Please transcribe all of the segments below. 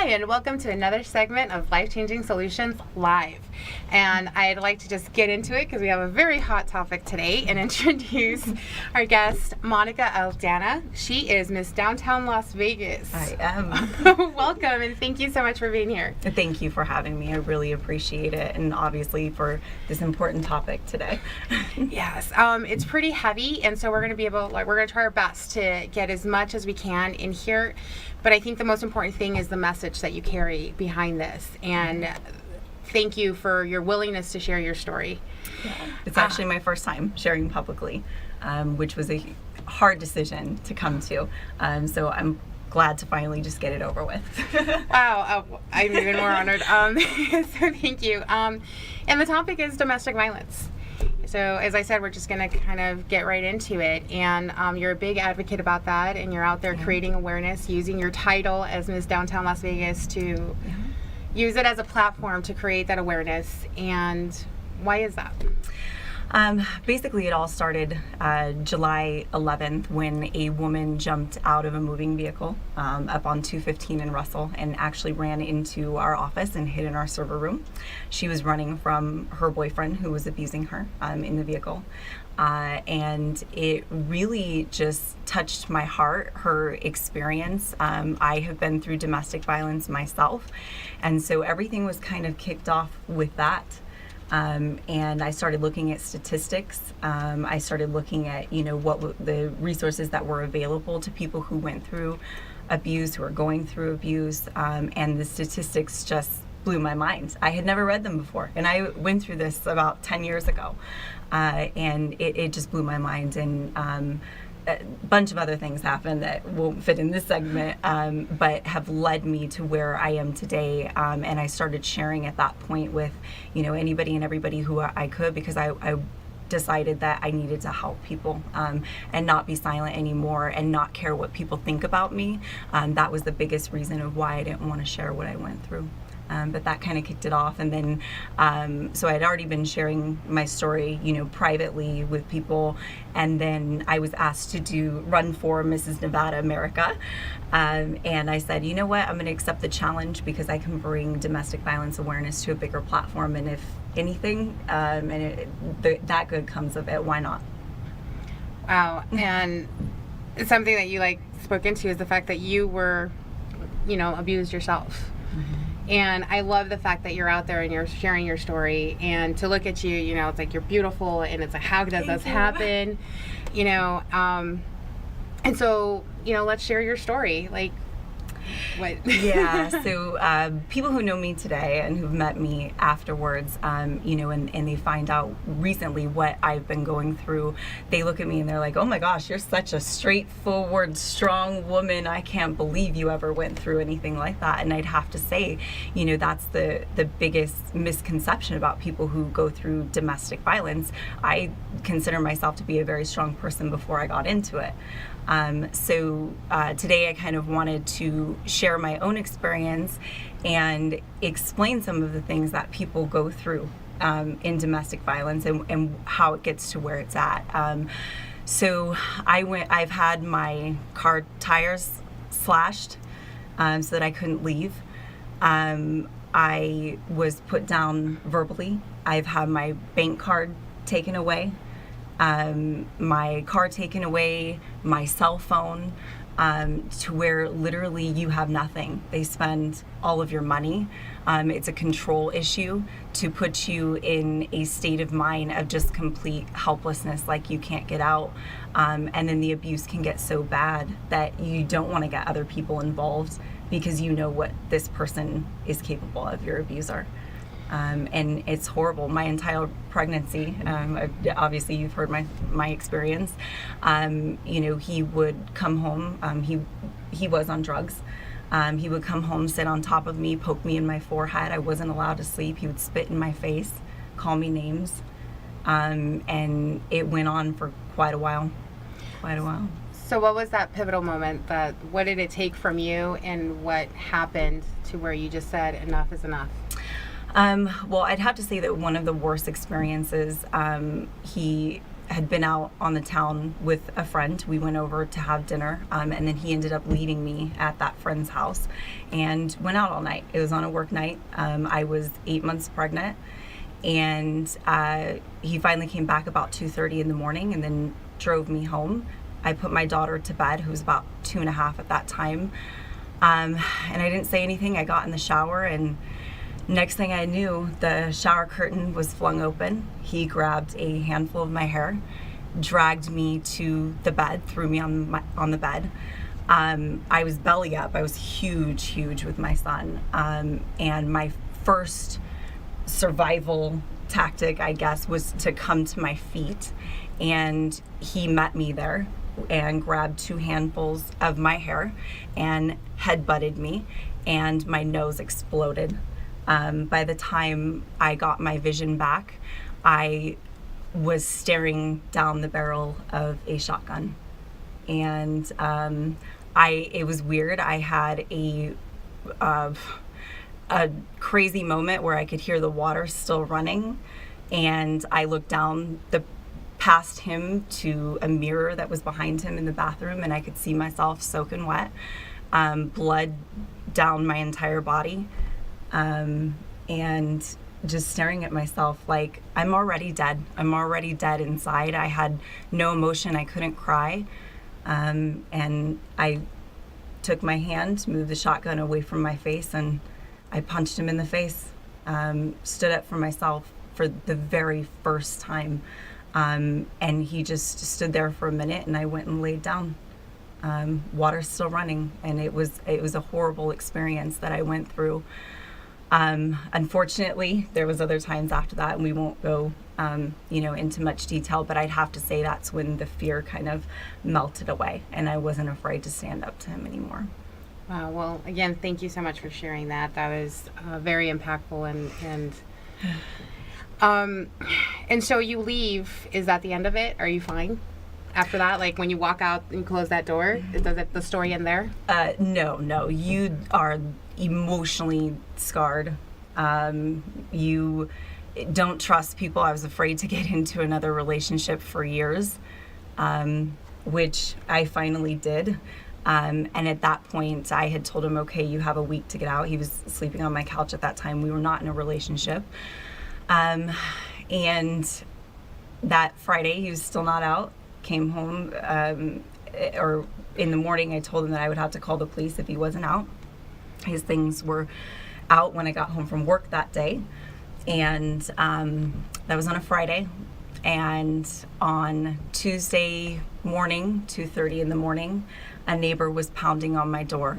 Hi, and welcome to another segment of Life Changing Solutions Live. And I'd like to just get into it because we have a very hot topic today and introduce our guest, Monica Aldana. She is Miss Downtown Las Vegas. I am. Welcome, and thank you so much for being here. Thank you for having me. I really appreciate it, and obviously for this important topic today. Yes, it's pretty heavy, and so we're going to try our best to get as much as we can in here. But I think the most important thing is the message that you carry behind this. And thank you for your willingness to share your story. Yeah. It's actually my first time sharing publicly, which was a hard decision to come to. So I'm glad to finally just get it over with. Wow, I'm even more honored. So thank you. And the topic is domestic violence. So as I said, we're just going to kind of get right into it. And you're a big advocate about that, and you're out there creating awareness, using your title as Ms. Downtown Las Vegas to use it as a platform to create that awareness. And why is that? Basically, it all started July 11th when a woman jumped out of a moving vehicle up on 215 in Russell and actually ran into our office and hid in our server room. She was running from her boyfriend who was abusing her in the vehicle. And it really just touched my heart, her experience. I have been through domestic violence myself, and so everything was kind of kicked off with that. And I started looking at statistics. I started looking at, what the resources that were available to people who went through abuse, who are going through abuse, and the statistics just blew my mind. I had never read them before, and I went through this about 10 years ago, and it just blew my mind. And a bunch of other things happened that won't fit in this segment, but have led me to where I am today. And I started sharing at that point with, anybody and everybody who I could, because I decided that I needed to help people and not be silent anymore and not care what people think about me. That was the biggest reason of why I didn't want to share what I went through. But that kind of kicked it off, and then so I had already been sharing my story, privately with people, and then I was asked to run for Mrs. Nevada America, and I said, you know what, I'm going to accept the challenge because I can bring domestic violence awareness to a bigger platform, and if anything, that good comes of it, why not? Wow, and something that you spoke into is the fact that you were, abused yourself. Mm-hmm. And I love the fact that you're out there and you're sharing your story, and to look at you, it's like you're beautiful, and it's like, how does this happen? And so, let's share your story. What? Yeah, so people who know me today and who've met me afterwards, and they find out recently what I've been going through, they look at me and they're like, oh my gosh, you're such a straightforward, strong woman. I can't believe you ever went through anything like that. And I'd have to say, that's the biggest misconception about people who go through domestic violence. I consider myself to be a very strong person before I got into it. So today I kind of wanted to share my own experience and explain some of the things that people go through in domestic violence and how it gets to where it's at. So I've had my car tires slashed so that I couldn't leave. I was put down verbally. I've had my bank card taken away. My car taken away, my cell phone, to where literally you have nothing. They spend all of your money. It's a control issue to put you in a state of mind of just complete helplessness, like you can't get out. And then the abuse can get so bad that you don't want to get other people involved because you know what this person is capable of, your abuser. And it's horrible. My entire pregnancy, obviously you've heard my experience. He would come home. He was on drugs. He would come home, sit on top of me, poke me in my forehead. I wasn't allowed to sleep. He would spit in my face, call me names. And it went on for quite a while. So what was that pivotal moment? What did it take from you, and what happened to where you just said enough is enough? Well, I'd have to say that one of the worst experiences, he had been out on the town with a friend. We went over to have dinner, and then he ended up leaving me at that friend's house and went out all night. It was on a work night. I was 8 months pregnant, and he finally came back about 2:30 in the morning and then drove me home. I put my daughter to bed, who was about 2.5 at that time, and I didn't say anything. I got in the shower, and next thing I knew, the shower curtain was flung open. He grabbed a handful of my hair, dragged me to the bed, threw me on the bed. I was belly up. I was huge with my son. And my first survival tactic, I guess, was to come to my feet. And he met me there and grabbed 2 handfuls of my hair and headbutted me, and my nose exploded. By the time I got my vision back, I was staring down the barrel of a shotgun. And it was weird. I had a crazy moment where I could hear the water still running, and I looked down past him to a mirror that was behind him in the bathroom, and I could see myself soaking wet, blood down my entire body. And just staring at myself like, I'm already dead. I'm already dead inside. I had no emotion. I couldn't cry. And I took my hand, moved the shotgun away from my face, and I punched him in the face. Stood up for myself for the very first time. And he just stood there for a minute, and I went and laid down. Water's still running, and it was a horrible experience that I went through. Unfortunately, there was other times after that, and we won't go, into much detail, but I'd have to say that's when the fear kind of melted away, and I wasn't afraid to stand up to him anymore. Wow. Well, again, thank you so much for sharing that. That was very impactful, and so you leave. Is that the end of it? Are you fine after that? Like when you walk out and close that door, does the story end there? No. You are emotionally scarred. You don't trust people. I was afraid to get into another relationship for years, which I finally did. And at that point, I had told him, okay, you have a week to get out. He was sleeping on my couch at that time. We were not in a relationship. And that Friday, he was still not out. Came home, or in the morning, I told him that I would have to call the police if he wasn't out. His things were out when I got home from work that day. And that was on a Friday. And on Tuesday morning, 2:30 in the morning, a neighbor was pounding on my door.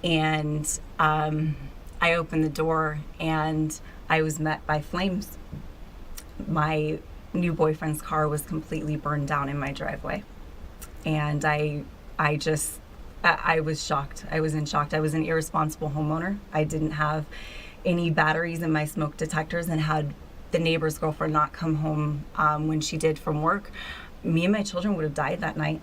And I opened the door, and I was met by flames. My new boyfriend's car was completely burned down in my driveway. And I was shocked. I was in shock. I was an irresponsible homeowner. I didn't have any batteries in my smoke detectors, and had the neighbor's girlfriend not come home when she did from work, me and my children would have died that night.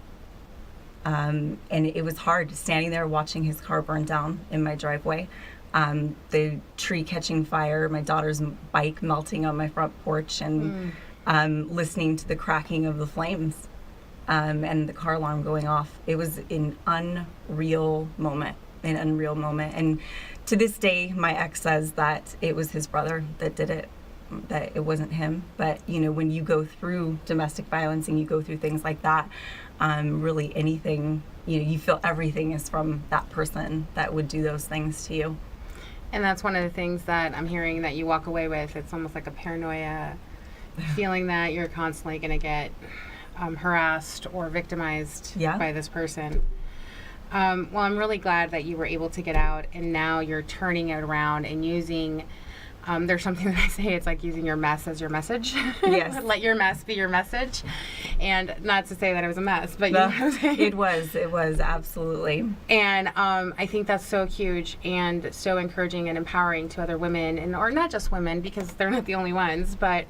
And it was hard standing there watching his car burn down in my driveway. The tree catching fire, my daughter's bike melting on my front porch, and listening to the cracking of the flames, and the car alarm going off. It was an unreal moment. And to this day, my ex says that it was his brother that did it, that it wasn't him. But, when you go through domestic violence and you go through things like that, really anything, you feel everything is from that person that would do those things to you. And that's one of the things that I'm hearing that you walk away with. It's almost like a paranoia feeling that you're constantly going to get harassed or victimized by this person. Well, I'm really glad that you were able to get out, and now you're turning it around and using, there's something that I say, it's like using your mess as your message. Yes. Let your mess be your message. And not to say that it was a mess, but you know what I'm saying? It was, absolutely. And I think that's so huge and so encouraging and empowering to other women, or not just women, because they're not the only ones, but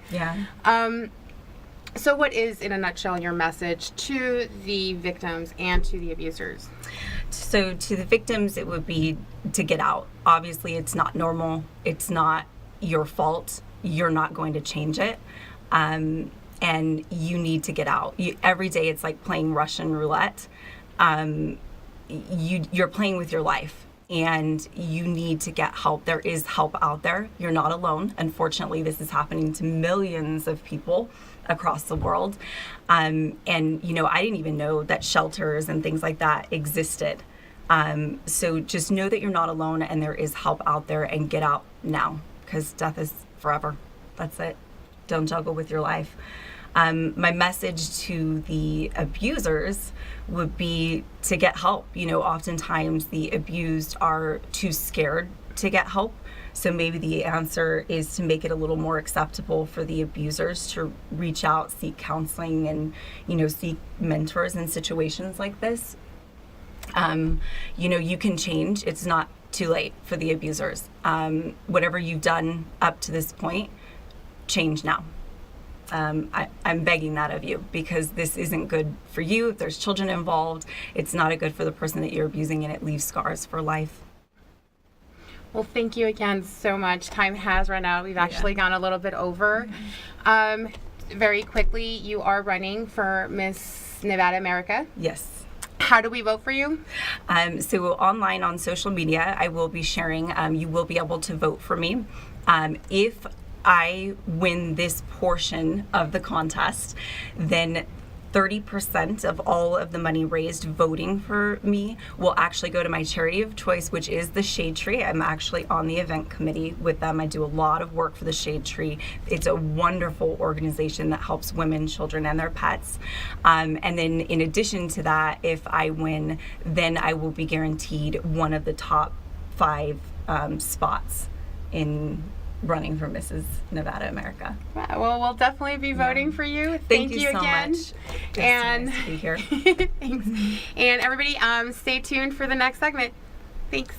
so what is, in a nutshell, your message to the victims and to the abusers? So to the victims, it would be to get out. Obviously, it's not normal. It's not your fault. You're not going to change it. And and you need to get out. Every day it's like playing Russian roulette. You're playing with your life, and you need to get help. There is help out there. You're not alone. Unfortunately, this is happening to millions of people across the world. And, you know, I didn't even know that shelters and things like that existed. So just know that you're not alone, and there is help out there, and get out now, because death is forever. That's it. Don't juggle with your life. My message to the abusers would be to get help. You know, oftentimes the abused are too scared to get help. So maybe the answer is to make it a little more acceptable for the abusers to reach out, seek counseling, and, you know, seek mentors in situations like this. You know, you can change. It's not too late for the abusers. Whatever you've done up to this point, change now. I'm begging that of you, because this isn't good for you. If there's children involved, it's not good for the person that you're abusing, and it leaves scars for life. Well, thank you again so much. Time has run out. We've actually gone a little bit over. Very quickly, you are running for Miss Nevada America. Yes. How do we vote for you? So online on social media, I will be sharing. You will be able to vote for me. If I win this portion of the contest, then 30% of all of the money raised voting for me will actually go to my charity of choice, which is the Shade Tree. I'm actually on the event committee with them. I do a lot of work for the Shade Tree. It's a wonderful organization that helps women, children, and their pets. And then in addition to that, if I win, then I will be guaranteed one of the top 5 spots in running for Mrs. Nevada America. Well, we'll definitely be voting for you. Thank you so again. much. And nice to be here. thanks. And everybody, stay tuned for the next segment. Thanks.